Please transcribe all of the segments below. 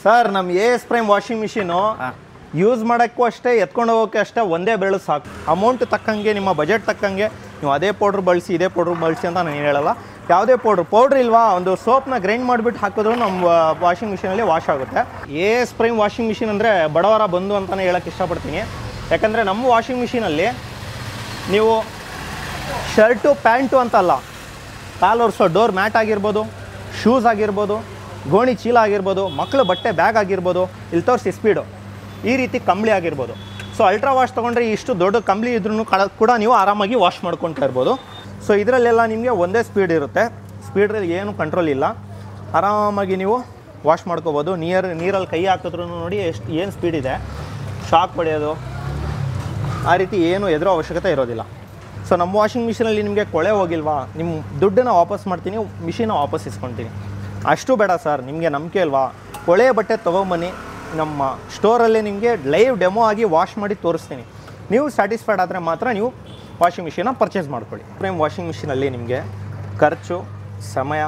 Sir ನಮ್ಮ AS prime washing machine use ಮಾಡೋಕ್ಕೂ ಅಷ್ಟೇ ಎತ್ಕೊಂಡು ಹೋಗೋಕ್ಕೆ ಅಷ್ಟೇ ಒಂದೇ ಬೆರಳು ಸಾಕು. ಅಮೌಂಟ್ ತಕ್ಕಂಗೆ ನಿಮ್ಮ ಬಜೆಟ್ ತಕ್ಕಂಗೆ ನೀವು ಅದೇ ಪೌಡ್ರ್ ಬಳಸಿ ಇದೇ ಪೌಡ್ರ್ ಬಳಸಿ ಅಂತ ನಾನು ಹೇಳಲ್ಲ. ಯಾವುದೇ ಪೌಡ್ರ್ ಇಲ್ವಾ, ಒಂದು ಸೋಪ್ನ ಗ್ರೈಂಡ್ ಮಾಡಿಬಿಟ್ಟು ಹಾಕಿದ್ರು ನಮ್ಮ ವಾಷಿಂಗ್ ಮಿಷಿನಲ್ಲಿ ವಾಶ್ ಆಗುತ್ತೆ. AS ಪ್ರೈಮ್ ವಾಷಿಂಗ್ ಮಿಷಿನ್ ಅಂದರೆ ಬಡವರ ಬಂಧು ಅಂತಲೇ ಹೇಳೋಕ್ಕೆ ಇಷ್ಟಪಡ್ತೀನಿ. ಯಾಕಂದರೆ ನಮ್ಮ ವಾಷಿಂಗ್ ಮಿಷಿನಲ್ಲಿ ನೀವು ಶರ್ಟು ಪ್ಯಾಂಟು ಅಂತಲ್ಲ, ಕಾಲು ಒರೆಸೋ ಡೋರ್ ಮ್ಯಾಟ್ ಆಗಿರ್ಬೋದು, ಶೂಸ್ ಆಗಿರ್ಬೋದು, ಗೋಣಿ ಚೀಲ ಆಗಿರ್ಬೋದು, ಮಕ್ಕಳು ಬಟ್ಟೆ ಬ್ಯಾಗ್ ಆಗಿರ್ಬೋದು, ಇಲ್ಲಿ ತೋರಿಸಿ ಸ್ಪೀಡು, ಈ ರೀತಿ ಕಂಬಳಿ ಆಗಿರ್ಬೋದು. ಸೊ ಅಲ್ಟ್ರಾ ವಾಶ್ ತೊಗೊಂಡ್ರೆ ಇಷ್ಟು ದೊಡ್ಡ ಕಂಬಳಿ ಇದ್ರೂ ಕೂಡ ನೀವು ಆರಾಮಾಗಿ ವಾಶ್ ಮಾಡ್ಕೊತಾ ಇರ್ಬೋದು. ಸೊ ಇದರಲ್ಲೆಲ್ಲ ನಿಮಗೆ ಒಂದೇ ಸ್ಪೀಡ್ ಇರುತ್ತೆ, ಸ್ಪೀಡ್ರಲ್ಲಿ ಏನು ಕಂಟ್ರೋಲ್ ಇಲ್ಲ, ಆರಾಮಾಗಿ ನೀವು ವಾಶ್ ಮಾಡ್ಕೋಬೋದು. ನೀರಲ್ಲಿ ಕೈ ಹಾಕಿದ್ರೂ ನೋಡಿ ಏನು ಸ್ಪೀಡ್ ಇದೆ, ಶಾಕ್ ಹೊಡೆಯೋದು ಆ ರೀತಿ ಏನು ಎದುರೋ ಅವಶ್ಯಕತೆ ಇರೋದಿಲ್ಲ. ಸೊ ನಮ್ಮ ವಾಷಿಂಗ್ ಮಿಷಿನಲ್ಲಿ ನಿಮಗೆ ಕೊಳೆ ಹೋಗಿಲ್ವಾ, ನಿಮ್ಮ ದುಡ್ಡನ್ನು ವಾಪಸ್ ಮಾಡ್ತೀನಿ, ಮಿಷಿನ ವಾಪಸ್ ಇಸ್ಕೊಳ್ತೀನಿ. ಅಷ್ಟು ಬೇಡ ಸರ್, ನಿಮಗೆ ನಂಬಿಕೆ ಅಲ್ವಾ, ಕೊಳೆ ಬಟ್ಟೆ ತೊಗೊಂಬನ್ನಿ, ನಮ್ಮ ಸ್ಟೋರಲ್ಲಿ ನಿಮಗೆ ಲೈವ್ ಡೆಮೋ ಆಗಿ ವಾಶ್ ಮಾಡಿ ತೋರಿಸ್ತೀನಿ. ನೀವು ಸ್ಯಾಟಿಸ್ಫೈಡ್ ಆದರೆ ಮಾತ್ರ ನೀವು ವಾಷಿಂಗ್ ಮಿಷಿನ ಪರ್ಚೇಸ್ ಮಾಡ್ಕೊಳ್ಳಿ. ಪ್ರೈಮ್ ವಾಷಿಂಗ್ ಮಿಷಿನಲ್ಲಿ ನಿಮಗೆ ಖರ್ಚು, ಸಮಯ,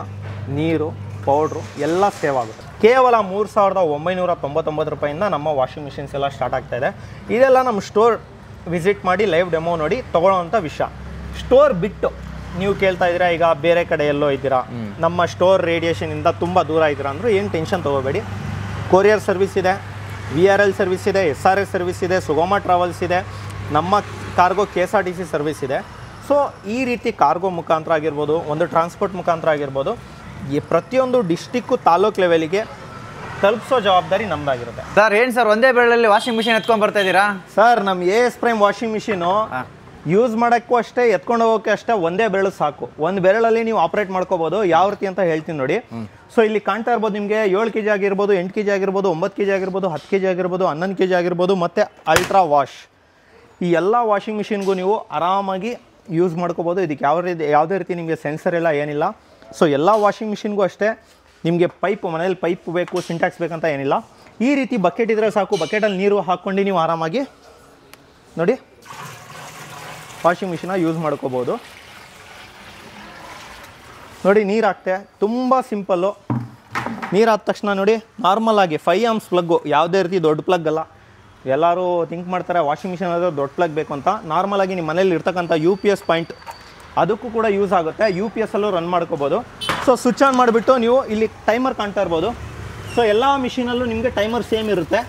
ನೀರು, ಪೌಡ್ರು ಎಲ್ಲ ಸೇವ್ ಆಗುತ್ತೆ. ಕೇವಲ 3999 ರೂಪಾಯಿಂದ ನಮ್ಮ ವಾಷಿಂಗ್ ಮಿಷಿನ್ಸ್ ಎಲ್ಲ ಸ್ಟಾರ್ಟ್ ಆಗ್ತಾಯಿದೆ. ಇದೆಲ್ಲ ನಮ್ಮ ಸ್ಟೋರ್ ವಿಸಿಟ್ ಮಾಡಿ ಲೈವ್ ಡೆಮೋ ನೋಡಿ ತೊಗೊಳ್ಳೋವಂಥ ವಿಷಯ. ಸ್ಟೋರ್ ಬಿಟ್ಟು ನೀವು ಕೇಳ್ತಾ ಇದ್ದೀರಾ, ಈಗ ಬೇರೆ ಕಡೆ ಎಲ್ಲೋ ಇದ್ದೀರಾ, ನಮ್ಮ ಸ್ಟೋರ್ ರೇಡಿಯೇಷನಿಂದ ತುಂಬ ದೂರ ಇದ್ದೀರಾ ಅಂದರೂ ಏನು ಟೆನ್ಷನ್ ತೊಗೋಬೇಡಿ. ಕೊರಿಯರ್ ಸರ್ವಿಸ್ ಇದೆ, VRL ಸರ್ವಿಸ್ ಇದೆ, SRS ಸರ್ವಿಸ್ ಇದೆ, ಸುಗಮ ಟ್ರಾವೆಲ್ಸ್ ಇದೆ, ನಮ್ಮ ಕಾರ್ಗೋ KSRTC ಸರ್ವಿಸ್ ಇದೆ. ಸೊ ಈ ರೀತಿ ಕಾರ್ಗೋ ಮುಖಾಂತರ ಆಗಿರ್ಬೋದು, ಒಂದು ಟ್ರಾನ್ಸ್ಪೋರ್ಟ್ ಮುಖಾಂತರ ಆಗಿರ್ಬೋದು, ಈ ಪ್ರತಿಯೊಂದು ಡಿಸ್ಟಿಕ್ಕು ತಾಲೂಕು ಲೆವೆಲಿಗೆ ತಲುಪಿಸೋ ಜವಾಬ್ದಾರಿ ನಮ್ಮದಾಗಿರುತ್ತೆ. ಸರ್ ಏನು ಸರ್ ಒಂದೇ ಬೆರಳಲ್ಲಿ ವಾಷಿಂಗ್ ಮಿಷಿನ್ ಎತ್ಕೊಂಡು ಬರ್ತಾ ಇದ್ದೀರಾ? ಸರ್ ನಮ್ಮ AS prime washing machine use ಮಾಡೋಕ್ಕೂ ಅಷ್ಟೇ ಎತ್ಕೊಂಡು ಹೋಗೋಕ್ಕೆ ಅಷ್ಟೇ ಒಂದೇ ಬೆರಳು ಸಾಕು. ಒಂದು ಬೆರಳಲ್ಲಿ ನೀವು ಆಪ್ರೇಟ್ ಮಾಡ್ಕೋಬೋದು. ಯಾವ ರೀತಿ ಅಂತ ಹೇಳ್ತೀನಿ ನೋಡಿ. ಸೊ ಇಲ್ಲಿ ಕಾಣ್ತಾ ಇರ್ಬೋದು ನಿಮಗೆ 7 kg ಆಗಿರ್ಬೋದು, 8 kg ಆಗಿರ್ಬೋದು, 9 kg ಆಗಿರ್ಬೋದು, 10 kg ಆಗಿರ್ಬೋದು, 11 kg ಆಗಿರ್ಬೋದು, ಮತ್ತು ಅಲ್ಟ್ರಾ ವಾಶ್. ಈ ಎಲ್ಲ ವಾಷಿಂಗ್ ಮಿಷಿನ್ಗೂ ನೀವು ಆರಾಮಾಗಿ ಯೂಸ್ ಮಾಡ್ಕೋಬೋದು. ಇದಕ್ಕೆ ಯಾವುದೇ ರೀತಿ ನಿಮಗೆ ಸೆನ್ಸರ್ ಎಲ್ಲ ಏನಿಲ್ಲ. ಸೊ ಎಲ್ಲ ವಾಷಿಂಗ್ ಮಿಷಿನ್ಗೂ ಅಷ್ಟೇ ನಿಮಗೆ ಮನೇಲಿ ಪೈಪ್ ಬೇಕು, ಸಿಂಟ್ಯಾಕ್ಸ್ ಬೇಕಂತ ಏನಿಲ್ಲ. ಈ ರೀತಿ ಬಕೆಟ್ ಇದ್ದರೆ ಸಾಕು, ಬಕೆಟಲ್ಲಿ ನೀರು ಹಾಕ್ಕೊಂಡು ನೀವು ಆರಾಮಾಗಿ ನೋಡಿ ವಾಷಿಂಗ್ ಮಿಷಿನ ಯೂಸ್ ಮಾಡ್ಕೋಬೋದು. ನೋಡಿ ನೀರು ಹಾಕ್ತೆ, ತುಂಬ ಸಿಂಪಲ್ಲು. ನೀರು ಆದ ತಕ್ಷಣ ನೋಡಿ ನಾರ್ಮಲಾಗಿ 5 amps ಪ್ಲಗ್ಗು, ಯಾವುದೇ ರೀತಿ ದೊಡ್ಡ ಪ್ಲಗ್ ಅಲ್ಲ. ಎಲ್ಲರೂ ಥಿಂಕ್ ಮಾಡ್ತಾರೆ ವಾಷಿಂಗ್ ಮಿಷಿನ್ ಆದರೆ ದೊಡ್ಡ ಪ್ಲಗ್ ಬೇಕು ಅಂತ. ನಾರ್ಮಲಾಗಿ ನಿಮ್ಮ ಮನೇಲಿ ಇರ್ತಕ್ಕಂಥ UPS ಪಾಯಿಂಟ್ ಅದಕ್ಕೂ ಕೂಡ ಯೂಸ್ ಆಗುತ್ತೆ, UPS ಅಲ್ಲೂ ರನ್ ಮಾಡ್ಕೋಬೋದು. ಸೊ ಸ್ವಿಚ್ ಆನ್ ಮಾಡಿಬಿಟ್ಟು ನೀವು ಇಲ್ಲಿ ಟೈಮರ್ ಕಾಣ್ತಾ ಇರ್ಬೋದು. ಸೊ ಎಲ್ಲ ಮಿಷಿನಲ್ಲೂ ನಿಮಗೆ ಟೈಮರ್ ಸೇಮ್ ಇರುತ್ತೆ.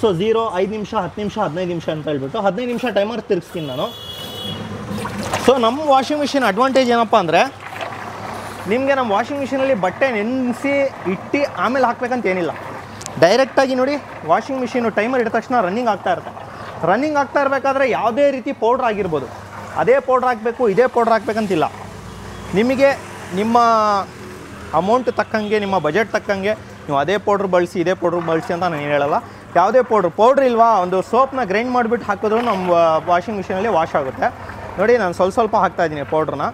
ಸೊ 0, 5 ನಿಮಿಷ, 10 ನಿಮಿಷ, 15 ನಿಮಿಷ ಅಂತ ಹೇಳ್ಬಿಟ್ಟು 15 ನಿಮಿಷ ಟೈಮರ್ ತಿರ್ಗಿಸ್ತೀನಿ ನಾನು. ಸೊ ನಮ್ಮ ವಾಷಿಂಗ್ ಮಿಷಿನ್ ಅಡ್ವಾಂಟೇಜ್ ಏನಪ್ಪ ಅಂದರೆ, ನಿಮಗೆ ನಮ್ಮ ವಾಷಿಂಗ್ ಮಿಷಿನಲ್ಲಿ ಬಟ್ಟೆ ನೆನೆಸಿ ಇಟ್ಟು ಆಮೇಲೆ ಹಾಕ್ಬೇಕಂತ ಏನಿಲ್ಲ. ಡೈರೆಕ್ಟಾಗಿ ನೋಡಿ ವಾಷಿಂಗ್ ಮಿಷಿನು ಟೈಮರ್ ಇಟ್ಟ ತಕ್ಷಣ ರನ್ನಿಂಗ್ ಆಗ್ತಾ ಇರುತ್ತೆ. ರನ್ನಿಂಗ್ ಆಗ್ತಾ ಇರಬೇಕಾದ್ರೆ ಯಾವುದೇ ರೀತಿ ಪೌಡ್ರ್ ಆಗಿರ್ಬೋದು, ಅದೇ ಪೌಡ್ರ್ ಹಾಕಬೇಕು ಇದೇ ಪೌಡ್ರ್ ಹಾಕ್ಬೇಕಂತಿಲ್ಲ. ನಿಮಗೆ ನಿಮ್ಮ ಅಮೌಂಟ್ ತಕ್ಕಂಗೆ, ನಿಮ್ಮ ಬಜೆಟ್ ತಕ್ಕಂಗೆ ನೀವು ಅದೇ ಪೌಡ್ರ್ ಬಳಸಿ ಇದೇ ಪೌಡ್ರ್ ಬಳಸಿ ಅಂತ ನಾನು ಹೇಳಲ್ಲ. ಯಾವುದೇ ಪೌಡ್ರ್ ಇಲ್ವಾ, ಒಂದು ಸೋಪ್ನ ಗ್ರೈಂಡ್ ಮಾಡಿಬಿಟ್ಟು ಹಾಕಿದ್ರು ನಮ್ಮ ವಾಷಿಂಗ್ ಮಿಷಿನಲ್ಲಿ ವಾಶ್ ಆಗುತ್ತೆ. ನೋಡಿ ನಾನು ಸ್ವಲ್ಪ ಹಾಕ್ತಾಯಿದ್ದೀನಿ ಪೌಡ್ರನ್ನ.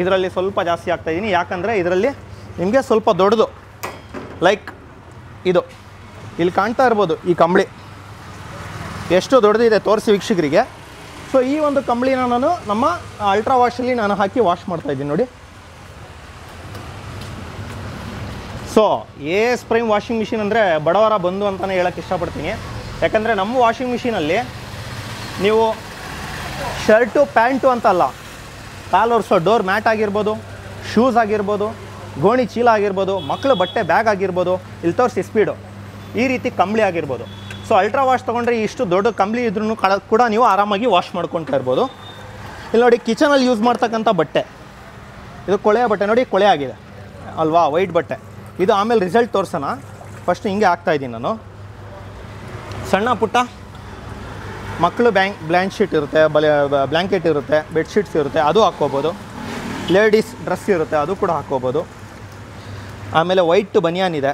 ಇದರಲ್ಲಿ ಸ್ವಲ್ಪ ಜಾಸ್ತಿ ಹಾಕ್ತಾಯಿದ್ದೀನಿ, ಯಾಕಂದರೆ ಇದರಲ್ಲಿ ನಿಮಗೆ ಸ್ವಲ್ಪ ದೊಡ್ಡದು, ಲೈಕ್ ಇದು ಇಲ್ಲಿ ಕಾಣ್ತಾ ಇರ್ಬೋದು. ಈ ಕಂಬಳಿ ಎಷ್ಟು ದೊಡ್ಡದಿದೆ ತೋರಿಸಿ ವೀಕ್ಷಕರಿಗೆ. ಸೊ ಈ ಒಂದು ಕಂಬಳಿನ ನಾನು ನಮ್ಮ ಅಲ್ಟ್ರಾ ವಾಶಲ್ಲಿ ನಾನು ಹಾಕಿ ವಾಶ್ ಮಾಡ್ತಾಯಿದ್ದೀನಿ ನೋಡಿ. So AS prime washing machine ಅಂದರೆ ಬಡವರ ಬಂಧು ಅಂತಲೇ ಹೇಳೋಕ್ಕೆ ಇಷ್ಟಪಡ್ತೀನಿ. ಯಾಕಂದರೆ ನಮ್ಮ ವಾಷಿಂಗ್ ಮಿಷಿನಲ್ಲಿ ನೀವು ಶರ್ಟು ಪ್ಯಾಂಟು ಅಂತಲ್ಲ, ಕಾಲು ಒರೆಸೋ ಡೋರ್ ಮ್ಯಾಟ್ ಆಗಿರ್ಬೋದು, ಶೂಸ್ ಆಗಿರ್ಬೋದು, ಗೋಣಿ ಚೀಲ ಆಗಿರ್ಬೋದು, ಮಕ್ಕಳು ಬಟ್ಟೆ ಬ್ಯಾಗ್ ಆಗಿರ್ಬೋದು, ಇಲ್ಲಿ ತೋರಿಸಿ ಸ್ಪೀಡು, ಈ ರೀತಿ ಕಂಬಳಿ ಆಗಿರ್ಬೋದು. ಸೊ ಅಲ್ಟ್ರಾ ವಾಶ್ ತೊಗೊಂಡ್ರೆ ಇಷ್ಟು ದೊಡ್ಡ ಕಂಬಳಿ ಇದ್ರೂ ಕೂಡ ನೀವು ಆರಾಮಾಗಿ ವಾಶ್ ಮಾಡ್ಕೊತಾ ಇರ್ಬೋದು. ಇಲ್ಲಿ ನೋಡಿ ಕಿಚನಲ್ಲಿ ಯೂಸ್ ಮಾಡ್ತಕ್ಕಂಥ ಬಟ್ಟೆ, ಇದು ಕೊಳೆಯ ಬಟ್ಟೆ ನೋಡಿ, ಕೊಳೆ ಆಗಿದೆ ಅಲ್ವಾ, ವೈಟ್ ಬಟ್ಟೆ. ಇದು ಆಮೇಲೆ ರಿಸಲ್ಟ್ ತೋರಿಸೋಣ. ಫಸ್ಟ್ ಹಿಂಗೆ ಹಾಕ್ತಾಯಿದ್ದೀನಿ ನಾನು. ಸಣ್ಣ ಪುಟ್ಟ ಮಕ್ಕಳು ಬ್ಲ್ಯಾಂಕೆಟ್ ಇರುತ್ತೆ, ಬ್ಲ್ಯಾಂಕೆಟ್ ಇರುತ್ತೆ, ಬೆಡ್ಶೀಟ್ಸ್ ಇರುತ್ತೆ, ಅದು ಹಾಕ್ಕೋಬೋದು. ಲೇಡೀಸ್ ಡ್ರೆಸ್ ಇರುತ್ತೆ, ಅದು ಕೂಡ ಹಾಕ್ಕೋಬೋದು. ಆಮೇಲೆ ವೈಟ್ ಬನಿಯಾನ್ ಇದೆ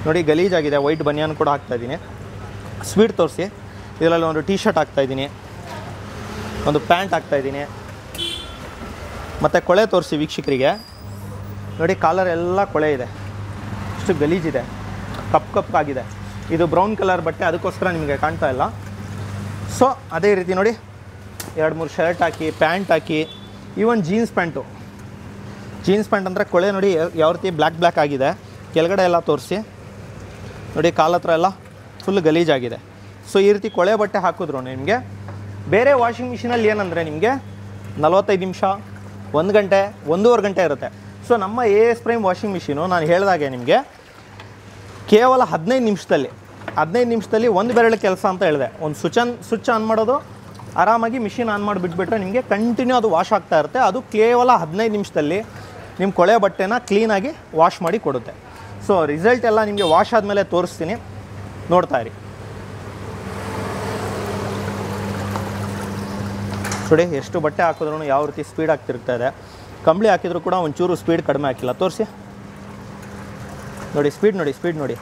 ನೋಡಿ, ಗಲೀಜಾಗಿದೆ, ವೈಟ್ ಬನಿಯಾನ್ ಕೂಡ ಹಾಕ್ತಾಯಿದ್ದೀನಿ. ಸ್ವೀಟ್ ತೋರಿಸಿ, ಇದರಲ್ಲಿ ಒಂದು ಟೀ ಶರ್ಟ್ ಹಾಕ್ತಾಯಿದ್ದೀನಿ, ಒಂದು ಪ್ಯಾಂಟ್ ಹಾಕ್ತಾಯಿದ್ದೀನಿ. ಮತ್ತು ಕೊಳೆ ತೋರಿಸಿ ವೀಕ್ಷಕರಿಗೆ ನೋಡಿ, ಕಾಲರ್ ಎಲ್ಲ ಕೊಳೆ ಇದೆ, ಇಷ್ಟು ಗಲೀಜಿದೆ, ಕಪ್ಪಾಗಿದೆ. ಇದು ಬ್ರೌನ್ ಕಲರ್ ಬಟ್ಟೆ, ಅದಕ್ಕೋಸ್ಕರ ನಿಮಗೆ ಕಾಣ್ತಾ ಇಲ್ಲ. ಸೊ ಅದೇ ರೀತಿ ನೋಡಿ 2-3 ಶರ್ಟ್ ಹಾಕಿ, ಪ್ಯಾಂಟ್ ಹಾಕಿ, ಈವನ್ ಜೀನ್ಸ್ ಪ್ಯಾಂಟ್ ಅಂದರೆ ಕೊಳೆ ನೋಡಿ ಯಾವ ರೀತಿ ಬ್ಲ್ಯಾಕ್ ಆಗಿದೆ. ಕೆಳಗಡೆ ಎಲ್ಲ ತೋರಿಸಿ ನೋಡಿ, ಕಾಲ ಹತ್ರ ಎಲ್ಲ ಫುಲ್ ಗಲೀಜಾಗಿದೆ. ಸೊ ಈ ರೀತಿ ಕೊಳೆ ಬಟ್ಟೆ ಹಾಕಿದ್ರು ನಿಮಗೆ ಬೇರೆ ವಾಷಿಂಗ್ ಮಿಷಿನಲ್ಲಿ ಏನಂದರೆ ನಿಮಗೆ 45 ನಿಮಿಷ, 1 ಗಂಟೆ, 1.5 ಗಂಟೆ ಇರುತ್ತೆ. ಸೊ ನಮ್ಮ AS ಪ್ರೈಮ್ ವಾಷಿಂಗ್ ಮಿಷಿನು ನಾನು ಹೇಳಿದಾಗೆ ನಿಮಗೆ ಕೇವಲ 15 ನಿಮಿಷದಲ್ಲಿ ಒಂದು ಬೆರಳು ಕೆಲಸ ಅಂತ ಹೇಳಿದೆ. ಒಂದು ಸ್ವಿಚ್ ಆನ್ ಮಾಡೋದು, ಆರಾಮಾಗಿ ಮಿಷಿನ್ ಆನ್ ಮಾಡಿಬಿಟ್ಬಿಟ್ರೆ ನಿಮಗೆ ಕಂಟಿನ್ಯೂ ಅದು ವಾಶ್ ಆಗ್ತಾ ಇರುತ್ತೆ. ಅದು ಕೇವಲ 15 ನಿಮಿಷದಲ್ಲಿ ನಿಮ್ಮ ಕೊಳೆ ಬಟ್ಟೆನ ಕ್ಲೀನಾಗಿ ವಾಶ್ ಮಾಡಿ ಕೊಡುತ್ತೆ. ಸೊ ರಿಸಲ್ಟ್ ಎಲ್ಲ ನಿಮಗೆ ವಾಶ್ ಆದಮೇಲೆ ತೋರಿಸ್ತೀನಿ, ನೋಡ್ತಾ ಇರಿ. ನೋಡಿ ಎಷ್ಟು ಬಟ್ಟೆ ಹಾಕಿದ್ರೂ ಯಾವ ರೀತಿ ಸ್ಪೀಡಾಗಿ ತಿರುಗ್ತಾ ಇದೆ. ಕಂಬಳಿ ಹಾಕಿದ್ರು ಕೂಡ ಒಂಚೂರು ಸ್ಪೀಡ್ ಕಡಿಮೆ ಹಾಕಿಲ್ಲ. ತೋರಿಸಿ ನೋಡಿ, ಸ್ಪೀಡ್ ನೋಡಿ.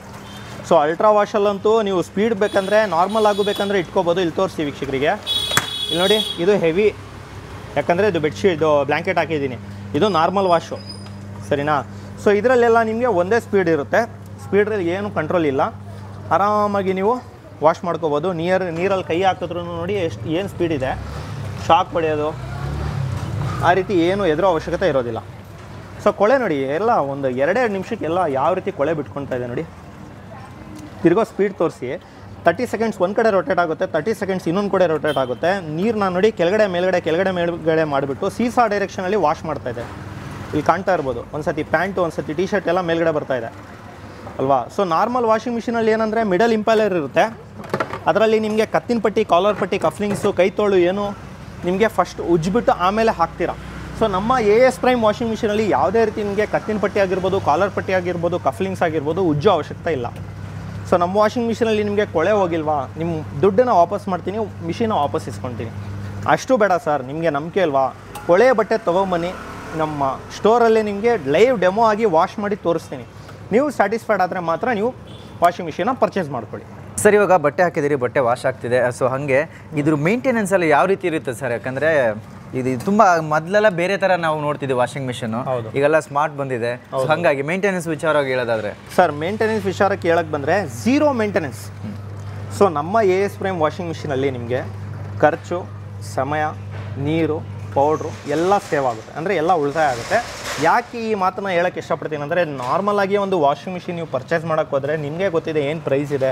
ಸೊ ಅಲ್ಟ್ರಾ ವಾಶಲ್ಲಂತೂ ನೀವು ಸ್ಪೀಡ್ ಬೇಕಂದರೆ, ನಾರ್ಮಲ್ ಆಗಬೇಕಂದ್ರೆ ಇಟ್ಕೋಬೋದು. ಇಲ್ಲಿ ತೋರಿಸ್ತೀವಿ ವೀಕ್ಷಕರಿಗೆ. ಇಲ್ಲಿ ನೋಡಿ, ಇದು ಹೆವಿ, ಯಾಕಂದರೆ ಇದು ಇದು ಬ್ಲ್ಯಾಂಕೆಟ್ ಹಾಕಿದ್ದೀನಿ. ಇದು ನಾರ್ಮಲ್ ವಾಶು, ಸರಿನಾ? ಸೊ ಇದರಲ್ಲೆಲ್ಲ ನಿಮಗೆ ಒಂದೇ ಸ್ಪೀಡ್ ಇರುತ್ತೆ. ಸ್ಪೀಡ್ರಲ್ಲಿ ಏನು ಕಂಟ್ರೋಲ್ ಇಲ್ಲ, ಆರಾಮಾಗಿ ನೀವು ವಾಶ್ ಮಾಡ್ಕೋಬೋದು. ನೀರಲ್ಲಿ ಕೈ ಹಾಕಿದ್ರೂ ನೋಡಿ ಏನು ಸ್ಪೀಡ್ ಇದೆ. ಶಾಕ್ ಹೊಡೆಯೋದು ಆ ರೀತಿ ಏನು ಎದುರೋ ಅವಶ್ಯಕತೆ ಇರೋದಿಲ್ಲ. ಸೊ ಕೊಳೆ ನೋಡಿ, ಎಲ್ಲ ಒಂದು 2 ನಿಮಿಷಕ್ಕೆಲ್ಲ ಯಾವ ರೀತಿ ಕೊಳೆ ಬಿಟ್ಕೊಳ್ತಾ ಇದೆ ನೋಡಿ. ತಿರ್ಗೋ ಸ್ಪೀಡ್ ತೋರಿಸಿ. 30 ಸೆಕೆಂಡ್ಸ್ ಒಂದು ಕಡೆ ರೊಟೇಟ್ ಆಗುತ್ತೆ, 30 ಸೆಕೆಂಡ್ಸ್ ಇನ್ನೊಂದು ಕಡೆ ರೊಟೇಟ್ ಆಗುತ್ತೆ. ನೀರನ್ನ ನೋಡಿ ಕೆಳಗಡೆ ಮೇಲ್ಗಡೆ ಮಾಡಿಬಿಟ್ಟು ಸೀಸಾ ಡೈರೆಕ್ಷನಲ್ಲಿ ವಾಶ್ ಮಾಡ್ತಾ ಇದೆ. ಇಲ್ಲಿ ಕಾಣ್ತಾ ಇರ್ಬೋದು, ಒಂದು ಸತಿ ಪ್ಯಾಂಟು, ಒಂದು ಸತಿ ಟಿ ಶರ್ಟ್ ಎಲ್ಲ ಮೇಲ್ಗಡೆ ಬರ್ತಾ ಇದೆ ಅಲ್ವಾ. ಸೊ ನಾರ್ಮಲ್ ವಾಷಿಂಗ್ ಮಿಷಿನಲ್ಲಿ ಏನಂದರೆ ಮಿಡಲ್ ಇಂಪೈಲರ್ ಇರುತ್ತೆ. ಅದರಲ್ಲಿ ನಿಮಗೆ ಕತ್ತಿನ ಪಟ್ಟಿ, ಕಾಲರ್ ಪಟ್ಟಿ, ಕಫ್ಲಿಂಗ್ಸು, ಕೈ ತೋಳು ಏನು ನಿಮಗೆ ಫಸ್ಟ್ ಉಜ್ಜಿಬಿಟ್ಟು ಆಮೇಲೆ ಹಾಕ್ತೀರಾ. ಸೊ ನಮ್ಮ AS ಪ್ರೈಮ್ ವಾಷಿಂಗ್ ಮಿಷಿನಲ್ಲಿ ಯಾವುದೇ ರೀತಿ ನಿಮಗೆ ಕತ್ತಿನ ಪಟ್ಟಿ ಆಗಿರ್ಬೋದು, ಕಾಲರ್ ಪಟ್ಟಿ ಆಗಿರ್ಬೋದು, ಕಫ್ಲಿಂಗ್ಸ್ ಆಗಿರ್ಬೋದು ಉಜ್ಜೋ ಅವಶ್ಯಕತೆ ಇಲ್ಲ. ಸೊ ನಮ್ಮ ವಾಷಿಂಗ್ ಮಿಷಿನಲ್ಲಿ ನಿಮಗೆ ಕೊಳೆ ಹೋಗಿಲ್ವಾ, ನಿಮ್ಮ ದುಡ್ಡನ್ನು ವಾಪಸ್ ಮಾಡ್ತೀನಿ, ಮಿಷಿನ ವಾಪಸ್ ಇಸ್ಕೊಳ್ತೀನಿ. ಅಷ್ಟು ಬೇಡ ಸರ್, ನಿಮಗೆ ನಂಬಿಕೆ ಅಲ್ವಾ, ಕೊಳೆ ಬಟ್ಟೆ ತೊಗೊಂಬನ್ನಿ, ನಮ್ಮ ಸ್ಟೋರಲ್ಲೇ ನಿಮಗೆ ಲೈವ್ ಡೆಮೋ ಆಗಿ ವಾಶ್ ಮಾಡಿ ತೋರಿಸ್ತೀನಿ. ನೀವು ಸ್ಯಾಟಿಸ್ಫೈಡ್ ಆದರೆ ಮಾತ್ರ ನೀವು ವಾಷಿಂಗ್ ಮಿಷಿನ ಪರ್ಚೇಸ್ ಮಾಡ್ಕೊಳ್ಳಿ. ಸರ್, ಇವಾಗ ಬಟ್ಟೆ ಹಾಕಿದಿರಿ, ಬಟ್ಟೆ ವಾಶ್ ಆಗ್ತಿದೆ. ಸೊ ಹಾಗೆ ಇದ್ರ ಮೇಂಟೆನೆನ್ಸ್ ಎಲ್ಲ ಯಾವ ರೀತಿ ಇರುತ್ತೆ ಸರ್? ಯಾಕಂದರೆ ಇದು ತುಂಬ ಮೊದಲೆಲ್ಲ ಬೇರೆ ಥರ ನಾವು ನೋಡ್ತಿದ್ದೀವಿ ವಾಷಿಂಗ್ ಮಿಷಿನು, ಈಗೆಲ್ಲ ಸ್ಮಾರ್ಟ್ ಬಂದಿದೆ. ಸೊ ಹಾಗಾಗಿ ಮೇಂಟೆನೆನ್ಸ್ ವಿಚಾರವಾಗಿ ಹೇಳೋದಾದರೆ ಸರ್, ಮೇಂಟೆನೆನ್ಸ್ ವಿಚಾರಕ್ಕೆ ಹೇಳಕ್ಕೆ ಬಂದರೆ ಝೀರೋ ಮೇಂಟೆನೆನ್ಸ್. ಸೊ ನಮ್ಮ AS ಪ್ರೈಮ್ ವಾಷಿಂಗ್ ಮಿಷಿನಲ್ಲಿ ನಿಮಗೆ ಖರ್ಚು, ಸಮಯ, ನೀರು, ಪೌಡ್ರು ಎಲ್ಲ ಸೇವ್ ಆಗುತ್ತೆ, ಅಂದರೆ ಎಲ್ಲ ಉಳಿತಾಯ ಆಗುತ್ತೆ. ಯಾಕೆ ಈ ಮಾತನ್ನು ಹೇಳೋಕ್ಕೆ ಇಷ್ಟಪಡ್ತೀನಿ ಅಂದರೆ, ನಾರ್ಮಲಾಗಿ ಒಂದು ವಾಷಿಂಗ್ ಮಿಷಿನ್ ನೀವು ಪರ್ಚೇಸ್ ಮಾಡೋಕ್ಕೆ ಹೋದರೆ ನಿಮಗೆ ಗೊತ್ತಿದೆ ಏನು ಪ್ರೈಸ್ ಇದೆ.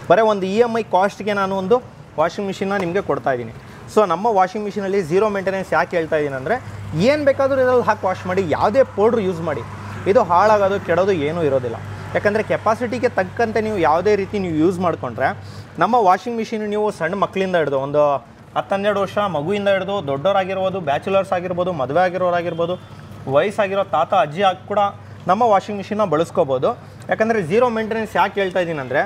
ಬರೀ ಒಂದು EMI ಕಾಸ್ಟ್ಗೆ ನಾನು ಒಂದು ವಾಷಿಂಗ್ ಮಿಷಿನ್ನ ನಿಮಗೆ ಕೊಡ್ತಾ ಇದ್ದೀನಿ. ಸೊ ನಮ್ಮ ವಾಷಿಂಗ್ ಮಿಷಿನಲ್ಲಿ ಝೀರೋ ಮೇಂಟೆನೆನ್ಸ್ ಯಾಕೆ ಹೇಳ್ತಾ ಇದ್ದೀನಿ ಅಂದರೆ, ಏನು ಬೇಕಾದರೂ ಇದರಲ್ಲಿ ಹಾಕಿ ವಾಶ್ ಮಾಡಿ, ಯಾವುದೇ ಪೌಡ್ರ್ ಯೂಸ್ ಮಾಡಿ, ಇದು ಹಾಳಾಗೋದು ಕೆಡೋದು ಏನೂ ಇರೋದಿಲ್ಲ. ಯಾಕಂದರೆ ಕೆಪಾಸಿಟಿಗೆ ತಕ್ಕಂತೆ ನೀವು ಯಾವುದೇ ರೀತಿ ನೀವು ಯೂಸ್ ಮಾಡಿಕೊಂಡ್ರೆ, ನಮ್ಮ ವಾಷಿಂಗ್ ಮಿಷಿನ್ ನೀವು ಸಣ್ಣ ಮಕ್ಕಳಿಂದ ಹಿಡಿದು ಒಂದು 10-12 ವರ್ಷ ಮಗುವಿಂದ ಹಿಡಿದು ದೊಡ್ಡವರಾಗಿರ್ಬೋದು, ಬ್ಯಾಚುಲರ್ಸ್ ಆಗಿರ್ಬೋದು, ಮದುವೆ ಆಗಿರೋರಾಗಿರ್ಬೋದು, ವಯಸ್ಸಾಗಿರೋ ತಾತ ಅಜ್ಜಿ ಆಗಿ ಕೂಡ ನಮ್ಮ ವಾಷಿಂಗ್ ಮಿಷಿನ್ನ ಬಳಸ್ಕೋಬೋದು. ಯಾಕಂದರೆ ಝೀರೋ ಮೇಂಟೆನೆನ್ಸ್ ಯಾಕೆ ಹೇಳ್ತಾ ಇದ್ದೀನಿ ಅಂದರೆ,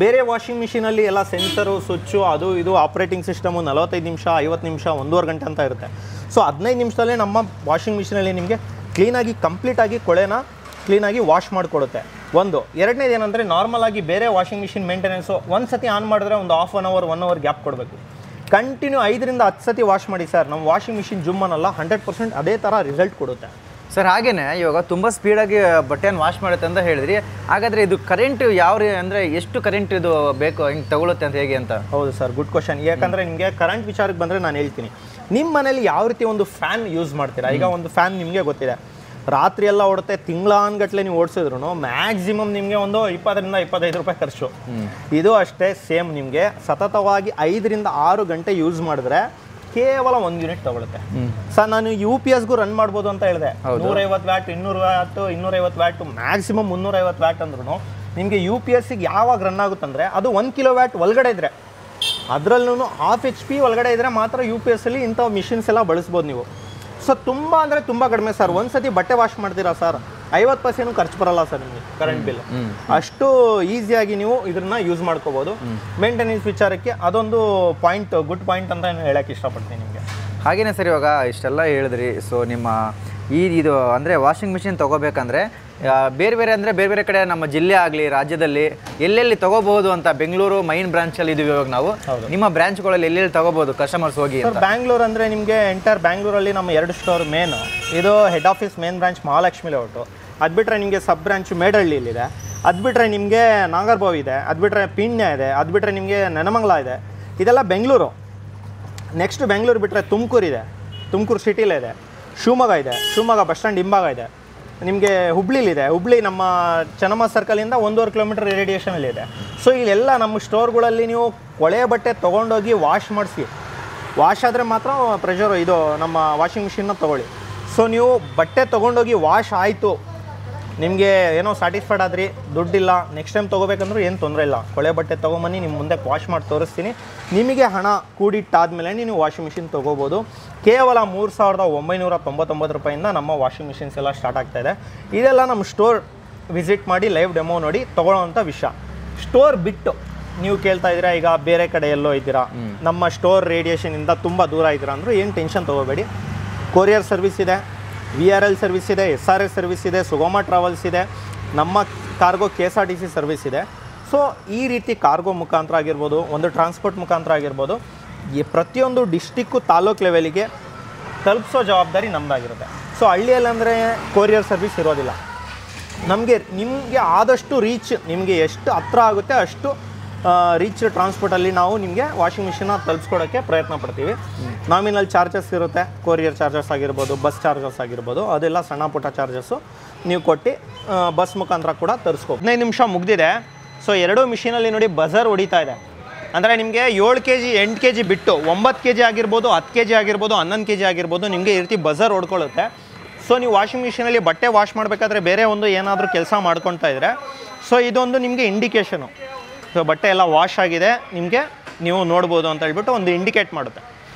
ಬೇರೆ ವಾಷಿಂಗ್ ಮಿಷಿನಲ್ಲಿ ಎಲ್ಲ ಸೆನ್ಸರು, ಸ್ವಿಚ್ಚು, ಅದು ಇದು ಆಪ್ರೇಟಿಂಗ್ ಸಿಸ್ಟಮು 45 ನಿಮಿಷ, 50 ನಿಮಿಷ, 1.5 ಗಂಟೆ ಅಂತ ಇರುತ್ತೆ. ಸೊ 15 ನಿಮಿಷದಲ್ಲೇ ನಮ್ಮ ವಾಷಿಂಗ್ ಮಿಷಿನಲ್ಲಿ ನಿಮಗೆ ಕ್ಲೀನಾಗಿ ಕಂಪ್ಲೀಟಾಗಿ ಕೊಳೆನ ಕ್ಲೀನಾಗಿ ವಾಶ್ ಮಾಡಿಕೊಡುತ್ತೆ. ಒಂದು ಎರಡನೇದು ಏನಂದರೆ, ನಾರ್ಮಲಾಗಿ ಬೇರೆ ವಾಷಿಂಗ್ ಮಿಷಿನ್ ಮೇಂಟೆನೆನ್ಸು ಒಂದು ಸತಿ ಆನ್ ಮಾಡಿದ್ರೆ ಒಂದು half an hour 1 hour gap ಕೊಡಬೇಕು. ಕಂಟಿನ್ಯೂ 5ರಿಂದ 10 ಸತಿ ವಾಶ್ ಮಾಡಿ ಸರ್, ನಮ್ಮ ವಾಷಿಂಗ್ ಮಿಷಿನ್ ಜುಮ್ ಅನ್ನಲ್ಲ, 100% ಅದೇ ಥರ ರಿಸಲ್ಟ್ ಕೊಡುತ್ತೆ. ಸರ್, ಹಾಗೇನೆ ಇವಾಗ ತುಂಬ ಸ್ಪೀಡಾಗಿ ಬಟ್ಟೆಯನ್ನು ವಾಶ್ ಮಾಡುತ್ತೆ ಅಂತ ಹೇಳಿದ್ರಿ. ಹಾಗಾದರೆ ಇದು ಕರೆಂಟ್ ಯಾವ ಅಂದರೆ ಎಷ್ಟು ಕರೆಂಟ್ ಇದು ಬೇಕು, ಹಿಂಗೆ ತಗೊಳುತ್ತೆ ಅಂತ ಹೇಗೆ ಅಂತ? ಹೌದು ಸರ್, ಗುಡ್ ಕ್ವಶನ್. ಯಾಕಂದರೆ ನಿಮಗೆ ಕರೆಂಟ್ ವಿಚಾರಕ್ಕೆ ಬಂದರೆ ನಾನು ಹೇಳ್ತೀನಿ. ನಿಮ್ಮ ಮನೇಲಿ ಯಾವ ರೀತಿ ಒಂದು ಫ್ಯಾನ್ ಯೂಸ್ ಮಾಡ್ತೀರಾ? ಈಗ ಒಂದು ಫ್ಯಾನ್ ನಿಮಗೆ ಗೊತ್ತಿದೆ, ರಾತ್ರಿ ಎಲ್ಲ ಓಡುತ್ತೆ, ತಿಂಗಳಾನ್ಗಟ್ಲೆ ನೀವು ಓಡಿಸಿದ್ರು ಮ್ಯಾಕ್ಸಿಮಮ್ ನಿಮಗೆ ಒಂದು 20ರಿಂದ 25 ರೂಪಾಯಿ ಖರ್ಚು. ಇದು ಅಷ್ಟೇ ಸೇಮ್. ನಿಮಗೆ ಸತತವಾಗಿ 5ರಿಂದ 6 ಗಂಟೆ ಯೂಸ್ ಮಾಡಿದ್ರೆ ಕೇವಲ 1 ಯೂನಿಟ್ ತಗೊಳುತ್ತೆ. ಸರ್, ನಾನು UPSಗೂ ರನ್ ಮಾಡ್ಬೋದು ಅಂತ ಹೇಳಿದೆ. 150 watt, 200 watt, 250 watt, maximum 350 watt ಅಂದ್ರೂ ನಿಮಗೆ UPSಗೆ ಯಾವಾಗ ರನ್ ಆಗುತ್ತಂದರೆ, ಅದು 1 ಕಿಲೋ ವ್ಯಾಟ್ ಒಳಗಡೆ ಇದ್ದರೆ, ಅದರಲ್ಲೂ ಹಾಫ್ HP ಒಳಗಡೆ ಇದ್ದರೆ ಮಾತ್ರ UPSಲ್ಲಿ ಇಂಥ ಮಿಷಿನ್ಸ್ ಎಲ್ಲ ಬಳಸ್ಬೋದು ನೀವು. ಸೊ ತುಂಬ ಅಂದರೆ ತುಂಬ ಕಡಿಮೆ ಸರ್. ಒಂದು ಸತಿ ಬಟ್ಟೆ ವಾಶ್ ಮಾಡ್ತೀರಾ ಸರ್, 50% ಖರ್ಚು ಬರಲ್ಲ ಸರ್ ನಿಮಗೆ ಕರೆಂಟ್ ಬಿಲ್. ಅಷ್ಟು ಈಸಿಯಾಗಿ ನೀವು ಇದನ್ನ ಯೂಸ್ ಮಾಡ್ಕೋಬೋದು. ಮೇಂಟೆನೆನ್ಸ್ ವಿಚಾರಕ್ಕೆ ಅದೊಂದು ಪಾಯಿಂಟ್, ಗುಡ್ ಪಾಯಿಂಟ್ ಅಂತ ಹೇಳಕ್ಕೆ ಇಷ್ಟಪಡ್ತೀನಿ ನಿಮಗೆ. ಹಾಗೇನೆ ಸರ್, ಇವಾಗ ಇಷ್ಟೆಲ್ಲ ಹೇಳಿದ್ರಿ. ಸೊ ನಿಮ್ಮ ಇದು ಅಂದರೆ ವಾಷಿಂಗ್ ಮಿಷಿನ್ ತೊಗೋಬೇಕಂದ್ರೆ ಬೇರೆ ಬೇರೆ ಕಡೆ ನಮ್ಮ ಜಿಲ್ಲೆ ಆಗಲಿ ರಾಜ್ಯದಲ್ಲಿ ಎಲ್ಲೆಲ್ಲಿ ತೊಗೋಬಹುದು ಅಂತ, ಬೆಂಗಳೂರು ಮೈನ್ ಬ್ರಾಂಚಲ್ಲಿ ಇದೀವಿ ಇವಾಗ ನಾವು. ನಿಮ್ಮ ಬ್ರಾಂಚ್ಗಳಲ್ಲಿ ಎಲ್ಲೆಲ್ಲಿ ತೊಗೋಬಹುದು ಕಸ್ಟಮರ್ಸ್ ಹೋಗಿ? ಬ್ಯಾಂಗ್ಳೂರ್ ಅಂದರೆ ನಿಮಗೆ ಎಂಟರ್ ಬ್ಯಾಂಗ್ಳೂರಲ್ಲಿ ನಮ್ಮ 2 ಸ್ಟೋರ್ ಮೇನ್. ಇದು head office main branch Mahalakshmi layout. ಅದು ಬಿಟ್ಟರೆ ನಿಮಗೆ ಸಬ್ ಬ್ರಾಂಚ್ ಮೇಡಹಳ್ಳಿಲಿದೆ. ಅದು ಬಿಟ್ಟರೆ ನಿಮಗೆ ನಾಗರ್ಬಾವ್ ಇದೆ. ಅದು ಬಿಟ್ಟರೆ ಪೀಣ್ಯ ಇದೆ. ಅದು ಬಿಟ್ಟರೆ ನಿಮಗೆ ನೆನಮಂಗಲ ಇದೆ. ಇದೆಲ್ಲ ಬೆಂಗಳೂರು. ನೆಕ್ಸ್ಟ್ ಬೆಂಗಳೂರು ಬಿಟ್ಟರೆ ತುಮಕೂರು ಇದೆ, ತುಮಕೂರು ಸಿಟಿಲೇ ಇದೆ. ಶಿವಮೊಗ್ಗ ಇದೆ, ಶಿವಮೊಗ್ಗ ಬಸ್ ಸ್ಟ್ಯಾಂಡ್ ಹಿಂಭಾಗ ಇದೆ. ನಿಮಗೆ ಹುಬ್ಳಿಲಿದೆ. ಹುಬ್ಳಿ ನಮ್ಮ ಚೆನ್ನಮ್ಮ ಸರ್ಕಲಿಂದ 1.5 ಕಿಲೋಮೀಟರ್ ರೇಡಿಯೇಷನಲ್ಲಿದೆ. ಸೊ ಇಲ್ಲೆಲ್ಲ ನಮ್ಮ ಸ್ಟೋರ್ಗಳಲ್ಲಿ ನೀವು ಕೊಳೆ ಬಟ್ಟೆ ತೊಗೊಂಡೋಗಿ ವಾಶ್ ಮಾಡಿಸಿ, ವಾಶ್ ಆದರೆ ಮಾತ್ರ ಪ್ರೆಷರು ಇದು ನಮ್ಮ ವಾಷಿಂಗ್ ಮಿಷಿನ್ನ ತೊಗೊಳ್ಳಿ. ಸೊ ನೀವು ಬಟ್ಟೆ ತೊಗೊಂಡೋಗಿ ವಾಶ್ ಆಯಿತು, ನಿಮಗೆ ಏನೋ ಸ್ಯಾಟಿಸ್ಫೈಡ್ ಆದ್ರಿ, ದುಡ್ಡಿಲ್ಲ, ನೆಕ್ಸ್ಟ್ ಟೈಮ್ ತೊಗೋಬೇಕಂದ್ರೂ ಏನು ತೊಂದರೆ ಇಲ್ಲ, ಕೊಳೆ ಬಟ್ಟೆ ತೊಗೊಂಬನ್ನಿ, ನಿಮ್ಮ ಮುಂದೆ ವಾಶ್ ಮಾಡಿ ತೋರಿಸ್ತೀನಿ. ನಿಮಗೆ ಹಣ ಕೂಡಿಟ್ಟಾದಮೇಲೆ ನೀವು ವಾಷಿಂಗ್ ಮಿಷಿನ್ ತೊಗೋಬೋದು. ಕೇವಲ 3,999 ರೂಪಾಯಿಂದ ನಮ್ಮ ವಾಷಿಂಗ್ ಮಿಷಿನ್ಸ್ ಎಲ್ಲ ಸ್ಟಾರ್ಟ್ ಆಗ್ತಾಯಿದೆ. ಇದೆಲ್ಲ ನಮ್ಮ ಸ್ಟೋರ್ ವಿಸಿಟ್ ಮಾಡಿ ಲೈವ್ ಡೆಮೋ ನೋಡಿ ತೊಗೊಳ್ಳೋವಂಥ ವಿಷಯ. ಸ್ಟೋರ್ ಬಿಟ್ಟು ನೀವು ಕೇಳ್ತಾ ಇದ್ದೀರಾ ಈಗ ಬೇರೆ ಕಡೆ ಎಲ್ಲೋ ಇದ್ದೀರಾ, ನಮ್ಮ ಸ್ಟೋರ್ ರೇಡಿಯೇಷನಿಂದ ತುಂಬ ದೂರ ಇದ್ದೀರಾ ಅಂದರೂ ಏನು ಟೆನ್ಷನ್ ತೊಗೋಬೇಡಿ. ಕೊರಿಯರ್ ಸರ್ವಿಸ್ ಇದೆ, VRL ಸರ್ವಿಸ್ ಇದೆ, SRS ಸರ್ವಿಸ್ ಇದೆ, ಸುಗಮ ಟ್ರಾವೆಲ್ಸ್ ಇದೆ, ನಮ್ಮ ಕಾರ್ಗೋ KSRTC ಸರ್ವಿಸ್ ಇದೆ. ಸೊ ಈ ರೀತಿ ಕಾರ್ಗೋ ಮುಖಾಂತರ ಆಗಿರ್ಬೋದು, ಒಂದು ಟ್ರಾನ್ಸ್ಪೋರ್ಟ್ ಮುಖಾಂತರ ಆಗಿರ್ಬೋದು, ಈ ಪ್ರತಿಯೊಂದು ಡಿಸ್ಟಿಕ್ಕು ತಾಲೂಕು ಲೆವೆಲಿಗೆ ತಲುಪಿಸೋ ಜವಾಬ್ದಾರಿ ನಮ್ಮದಾಗಿರುತ್ತೆ. ಸೊ ಹಳ್ಳಿಯಲ್ಲಂದರೆ ಕೊರಿಯರ್ ಸರ್ವಿಸ್ ಇರೋದಿಲ್ಲ. ನಿಮಗೆ ಆದಷ್ಟು ರೀಚ್, ನಿಮಗೆ ಎಷ್ಟು ಹತ್ರ ಆಗುತ್ತೆ ಅಷ್ಟು ರೀಚ್ ಟ್ರಾನ್ಸ್ಪೋರ್ಟಲ್ಲಿ ನಾವು ನಿಮಗೆ ವಾಷಿಂಗ್ ಮಿಷಿನ್ನ ತಲುಪಿಸ್ಕೊಡೋಕ್ಕೆ ಪ್ರಯತ್ನ ಪಡ್ತೀವಿ. ನಾಮಿನಲ್ ಚಾರ್ಜಸ್ ಇರುತ್ತೆ, ಕೊರಿಯರ್ ಚಾರ್ಜಸ್ ಆಗಿರ್ಬೋದು, ಬಸ್ ಚಾರ್ಜಸ್ ಆಗಿರ್ಬೋದು, ಅದೆಲ್ಲ ಸಣ್ಣ ಪುಟ್ಟ ಚಾರ್ಜಸ್ಸು ನೀವು ಕೊಟ್ಟು ಬಸ್ ಮುಖಾಂತರ ಕೂಡ ತರಿಸ್ಬೋದು. 15 ನಿಮಿಷ ಮುಗಿದಿದೆ. ಸೊ 2 ಮಿಷಿನಲ್ಲಿ ನೋಡಿ ಬಜರ್ ಹೊಡಿತಾ ಇದೆ. ಅಂದರೆ ನಿಮಗೆ 7 kg 8 kg ಬಿಟ್ಟು 9 kg ಆಗಿರ್ಬೋದು, 10 kg ಆಗಿರ್ಬೋದು, 11 kg ಆಗಿರ್ಬೋದು, ನಿಮಗೆ ಈ ರೀತಿ ಬಜರ್ ಹೊಡ್ಕೊಳ್ಳುತ್ತೆ. ಸೊ ನೀವು ವಾಷಿಂಗ್ ಮಿಷಿನಲ್ಲಿ ಬಟ್ಟೆ ವಾಶ್ ಮಾಡಬೇಕಾದ್ರೆ ಬೇರೆ ಒಂದು ಏನಾದರೂ ಕೆಲಸ ಮಾಡ್ಕೊತಾ ಇದ್ದರೆ, ಸೊ ಇದೊಂದು ನಿಮಗೆ ಇಂಡಿಕೇಷನು. ಸೊ ಬಟ್ಟೆ ಎಲ್ಲ ವಾಶ್ ಆಗಿದೆ, ನಿಮಗೆ ನೀವು ನೋಡ್ಬೋದು ಅಂತ ಹೇಳ್ಬಿಟ್ಟು ಒಂದು ಇಂಡಿಕೇಟ್ ಮಾಡುತ್ತೆ.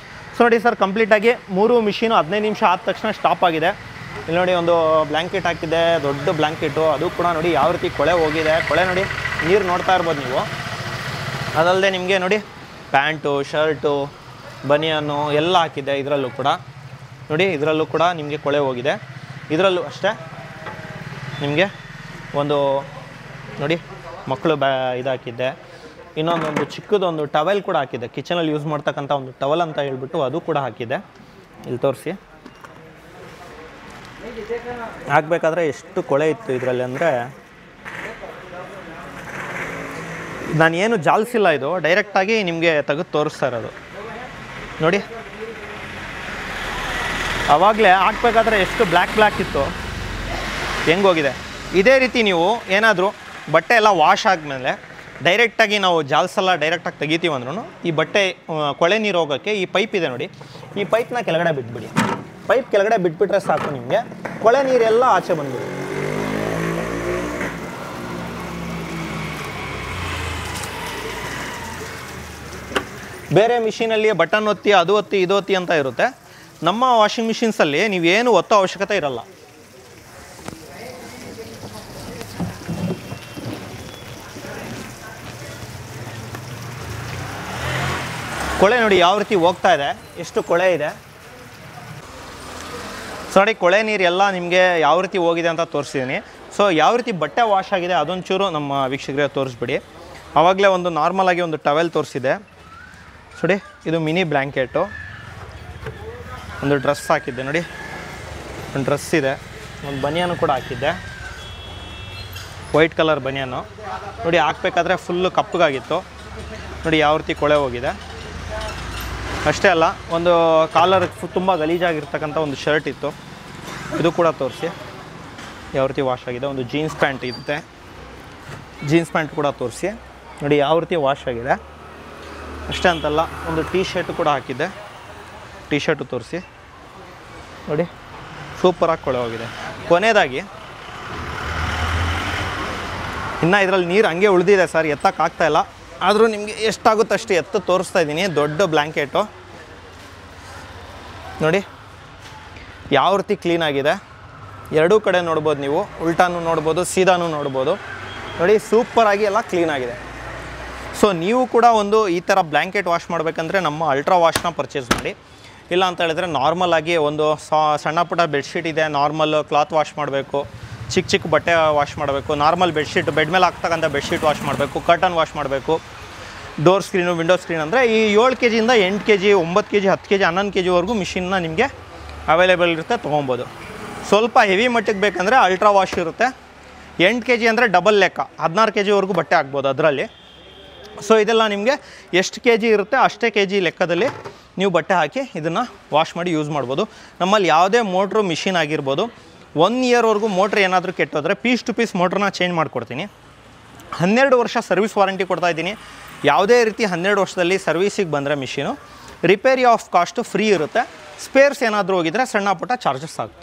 ಸೊ ನೋಡಿ ಸರ್, ಕಂಪ್ಲೀಟಾಗಿ 3 ಮಿಷಿನು 15 ನಿಮಿಷ ಆದ ತಕ್ಷಣ ಸ್ಟಾಪ್ ಆಗಿದೆ. ಇಲ್ಲಿ ನೋಡಿ ಒಂದು ಬ್ಲ್ಯಾಂಕೆಟ್ ಹಾಕಿದೆ, ದೊಡ್ಡ ಬ್ಲ್ಯಾಂಕೆಟು, ಅದು ಕೂಡ ನೋಡಿ ಯಾವ ರೀತಿ ಕೊಳೆ ಹೋಗಿದೆ. ಕೊಳೆ ನೋಡಿ, ನೀರು ನೋಡ್ತಾ ಇರ್ಬೋದು ನೀವು. ಅದಲ್ಲದೆ ನಿಮಗೆ ನೋಡಿ ಪ್ಯಾಂಟು, ಶರ್ಟು, ಬನಿಯನ್ನು ಎಲ್ಲ ಹಾಕಿದ್ದೆ. ಇದರಲ್ಲೂ ಕೂಡ ನೋಡಿ, ಇದರಲ್ಲೂ ಕೂಡ ನಿಮಗೆ ಕೊಳೆ ಹೋಗಿದೆ. ಇದರಲ್ಲೂ ಅಷ್ಟೇ ನಿಮಗೆ ಒಂದು ನೋಡಿ ಮಕ್ಕಳು ಇದು ಹಾಕಿದ್ದೆ. ಇನ್ನೊಂದೊಂದು ಚಿಕ್ಕದೊಂದು ಟವೆಲ್ ಕೂಡ ಹಾಕಿದ್ದೆ, ಕಿಚನಲ್ಲಿ ಯೂಸ್ ಮಾಡ್ತಕ್ಕಂಥ ಒಂದು ಟವೆಲ್ ಅಂತ ಹೇಳ್ಬಿಟ್ಟು ಅದು ಕೂಡ ಹಾಕಿದ್ದೆ. ಇಲ್ಲಿ ತೋರಿಸಿ, ಹಾಕಬೇಕಾದ್ರೆ ಎಷ್ಟು ಕೊಳೆ ಇತ್ತು ಇದರಲ್ಲಿ ಅಂದರೆ, ನಾನು ಏನು ಜಾಲಿಸಿಲ್ಲ, ಇದು ಡೈರೆಕ್ಟಾಗಿ ನಿಮಗೆ ತೆಗೆದು ತೋರಿಸ್ತಾ ಇರೋದು ನೋಡಿ. ಆವಾಗಲೇ ಹಾಕ್ಬೇಕಾದ್ರೆ ಎಷ್ಟು ಬ್ಲ್ಯಾಕ್ ಇತ್ತು, ಹೆಂಗೋಗಿದೆ. ಇದೇ ರೀತಿ ನೀವು ಏನಾದರೂ ಬಟ್ಟೆ ಎಲ್ಲ ವಾಶ್ ಆದಮೇಲೆ ಡೈರೆಕ್ಟಾಗಿ ನಾವು ಜಾಲ್ಸೆಲ್ಲ ಡೈರೆಕ್ಟಾಗಿ ತೆಗಿತೀವಿ ಅಂದ್ರೂ ಈ ಬಟ್ಟೆ ಕೊಳೆ ನೀರು ಹೋಗೋಕ್ಕೆ ಈ ಪೈಪ್ ಇದೆ ನೋಡಿ, ಈ ಪೈಪ್ನ ಕೆಳಗಡೆ ಬಿಟ್ಬಿಡಿ. ಪೈಪ್ ಕೆಳಗಡೆ ಬಿಟ್ಬಿಟ್ರೆ ಸಾಕು, ನಿಮಗೆ ಕೊಳೆ ನೀರೆಲ್ಲ ಆಚೆ ಬಂದ್ಬಿಡಿ. ಬೇರೆ ಮಿಷಿನಲ್ಲಿ ಬಟನ್ ಒತ್ತಿ, ಅದು ಒತ್ತಿ, ಇದು ಒತ್ತಿ ಅಂತ ಇರುತ್ತೆ. ನಮ್ಮ ವಾಷಿಂಗ್ ಮಿಷಿನ್ಸಲ್ಲಿ ನೀವೇನು ಒತ್ತೋ ಅವಶ್ಯಕತೆ ಇರಲ್ಲ. ಕೊಳೆ ನೋಡಿ ಯಾವ ರೀತಿ ಹೋಗ್ತಾ ಇದೆ, ಎಷ್ಟು ಕೊಳೆ ಇದೆ. ಸೊ ನೋಡಿ, ಕೊಳೆ ನೀರು ಎಲ್ಲ ನಿಮಗೆ ಯಾವ ರೀತಿ ಹೋಗಿದೆ ಅಂತ ತೋರಿಸಿದ್ದೀನಿ. ಸೊ ಯಾವ ರೀತಿ ಬಟ್ಟೆ ವಾಶ್ ಆಗಿದೆ ಅದೊಂಚೂರು ನಮ್ಮ ವೀಕ್ಷಕರಿಗೆ ತೋರಿಸ್ಬಿಡಿ. ಆವಾಗಲೇ ಒಂದು ನಾರ್ಮಲಾಗಿ ಒಂದು ಟವೆಲ್ ತೋರಿಸಿದೆ. ನೋಡಿ, ಇದು ಮಿನಿ ಬ್ಲ್ಯಾಂಕೆಟು, ಒಂದು ಡ್ರೆಸ್ ಹಾಕಿದ್ದೆ ನೋಡಿ, ಒಂದು ಡ್ರೆಸ್ ಇದೆ, ಒಂದು ಬನಿಯನ್ನು ಕೂಡ ಹಾಕಿದ್ದೆ, ವೈಟ್ ಕಲರ್ ಬನಿಯನ್ನು ನೋಡಿ. ಹಾಕ್ಬೇಕಾದ್ರೆ ಫುಲ್ಲು ಕಪ್ಪಗಾಗಿತ್ತು ನೋಡಿ, ಯಾವ ರೀತಿ ಕೊಳೆ ಹೋಗಿದೆ. ಅಷ್ಟೇ ಅಲ್ಲ, ಒಂದು ಕಾಲರ್ ತುಂಬ ಗಲೀಜಾಗಿರ್ತಕ್ಕಂಥ ಒಂದು ಶರ್ಟ್ ಇತ್ತು, ಇದು ಕೂಡ ತೋರಿಸಿ ಯಾವ ರೀತಿ ವಾಶ್ ಆಗಿದೆ. ಒಂದು ಜೀನ್ಸ್ ಪ್ಯಾಂಟ್ ಇರುತ್ತೆ, ಜೀನ್ಸ್ ಪ್ಯಾಂಟ್ ಕೂಡ ತೋರಿಸಿ ನೋಡಿ ಯಾವ ರೀತಿ ವಾಶ್ ಆಗಿದೆ. ಅಷ್ಟೇ ಅಂತಲ್ಲ, ಒಂದು ಟೀ ಶರ್ಟ್ ಕೂಡ ಹಾಕಿದ್ದೆ, ಟೀ ಶರ್ಟು ತೋರಿಸಿ ನೋಡಿ, ಸೂಪರಾಗಿ ಕೊಳೆ ಹೋಗಿದೆ. ಕೊನೆಯದಾಗಿ ಇನ್ನು ಇದರಲ್ಲಿ ನೀರು ಹಂಗೆ ಉಳಿದಿದೆ ಸರ್, ಎತ್ತಕ್ಕಾಗ್ತಾಯಿಲ್ಲ, ಆದರೂ ನಿಮಗೆ ಎಷ್ಟಾಗುತ್ತೆ ಅಷ್ಟು ಎತ್ತು ತೋರಿಸ್ತಾ ಇದ್ದೀನಿ. ದೊಡ್ಡ ಬ್ಲ್ಯಾಂಕೆಟು ನೋಡಿ ಯಾವ ರೀತಿ ಕ್ಲೀನಾಗಿದೆ. ಎರಡೂ ಕಡೆ ನೋಡ್ಬೋದು ನೀವು, ಉಲ್ಟಾನು ನೋಡ್ಬೋದು, ಸೀದಾನು ನೋಡ್ಬೋದು ನೋಡಿ, ಸೂಪರಾಗಿ ಎಲ್ಲ ಕ್ಲೀನಾಗಿದೆ. ಸೊ ನೀವು ಕೂಡ ಒಂದು ಈ ಥರ ಬ್ಲ್ಯಾಂಕೆಟ್ ವಾಶ್ ಮಾಡಬೇಕಂದ್ರೆ ನಮ್ಮ ಅಲ್ಟ್ರಾ ವಾಶ್ನ ಪರ್ಚೇಸ್ ಮಾಡಿ. ಇಲ್ಲ ಅಂತ ಹೇಳಿದ್ರೆ ನಾರ್ಮಲಾಗಿ ಒಂದು ಸಣ್ಣ ಪುಟ್ಟ ಬೆಡ್ಶೀಟ್ ಇದೆ, ನಾರ್ಮಲ್ ಕ್ಲಾತ್ ವಾಶ್ ಮಾಡಬೇಕು, ಚಿಕ್ಕ ಚಿಕ್ಕ ಬಟ್ಟೆ ವಾಶ್ ಮಾಡಬೇಕು, ನಾರ್ಮಲ್ ಬೆಡ್ಶೀಟ್ ಬೆಡ್ ಮೇಲೆ ಹಾಕ್ತಕ್ಕಂಥ ಬೆಡ್ಶೀಟ್ ವಾಶ್ ಮಾಡಬೇಕು, ಕರ್ಟನ್ ವಾಶ್ ಮಾಡಬೇಕು, ಡೋರ್ ಸ್ಕ್ರೀನು, ವಿಂಡೋ ಸ್ಕ್ರೀನ್ ಅಂದರೆ ಈ 7 kg ಇಂದ 8 kg 9 kg 10 kg 11 kgವರೆಗೂ ಮಿಷಿನ್ನ ನಿಮಗೆ ಅವೈಲೇಬಲ್ ಇರುತ್ತೆ, ತೊಗೊಬೋದು. ಸ್ವಲ್ಪ ಹೆವಿ ಮಟ್ಟಿಗೆ ಬೇಕಂದರೆ ಅಲ್ಟ್ರಾ ವಾಶ್ ಇರುತ್ತೆ. 8 kg ಅಂದರೆ ಡಬಲ್ ಲೆಕ್ಕ 16 kgವರೆಗೂ ಬಟ್ಟೆ ಹಾಕ್ಬೋದು ಅದರಲ್ಲಿ. ಸೊ ಇದೆಲ್ಲ ನಿಮಗೆ ಎಷ್ಟು kg ಇರುತ್ತೆ ಅಷ್ಟೇ kg ಲೆಕ್ಕದಲ್ಲಿ ನೀವು ಬಟ್ಟೆ ಹಾಕಿ ಇದನ್ನು ವಾಶ್ ಮಾಡಿ ಯೂಸ್ ಮಾಡ್ಬೋದು. ನಮ್ಮಲ್ಲಿ ಯಾವುದೇ ಮೋಟ್ರು ಮಿಷಿನ್ ಆಗಿರ್ಬೋದು, 1 ಇಯರ್ವರೆಗೂ ಮೋಟ್ರ್ ಏನಾದರೂ ಕೆಟ್ಟೋದ್ರೆ ಪೀಸ್ ಟು ಪೀಸ್ ಮೋಟ್ರನ್ನ ಚೇಂಜ್ ಮಾಡಿಕೊಡ್ತೀನಿ. 12 ವರ್ಷ ಸರ್ವಿಸ್ ವಾರಂಟಿ ಕೊಡ್ತಾಯಿದ್ದೀನಿ. ಯಾವುದೇ ರೀತಿ 12 ವರ್ಷದಲ್ಲಿ ಸರ್ವಿಸಿಗೆ ಬಂದರೆ machine repair of cost free ಇರುತ್ತೆ. ಸ್ಪೇರ್ಸ್ ಏನಾದರೂ ಹೋಗಿದ್ರೆ ಸಣ್ಣ ಪುಟ್ಟ ಚಾರ್ಜಸ್ ಆಗುತ್ತೆ.